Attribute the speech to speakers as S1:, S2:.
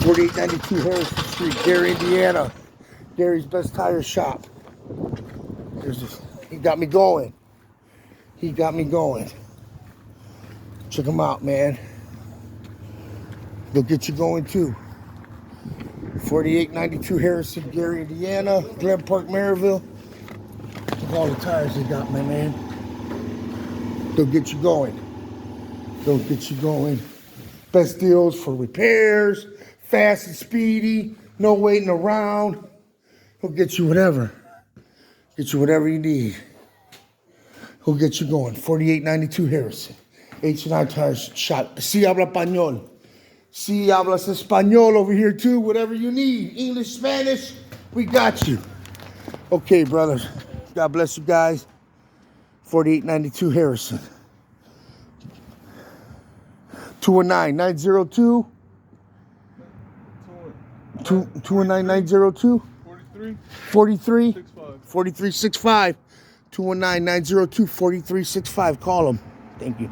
S1: 4892 Harrison Street, Gary, Indiana. Gary's Best Tire Shop. There's this. He got me going. He got me going. Check him out, man. They'll get you going too. 4892 Harrison, Gary, Indiana. Glen Park, Maryville. Look at all the tires they got, my man. They'll get you going. They'll get you going. Best deals for repairs. Fast and speedy. No waiting around. He'll get you whatever. Get you whatever you need. He'll get you going. 4892 Harrison. H&I Tires Shop. Si habla español. Si hablas español over here too. Whatever you need. English, Spanish. We got you. Okay, brothers. God bless you guys. 4892 Harrison. 219-902. 219-902. 4365. 219-902-4365. Call them. Thank you.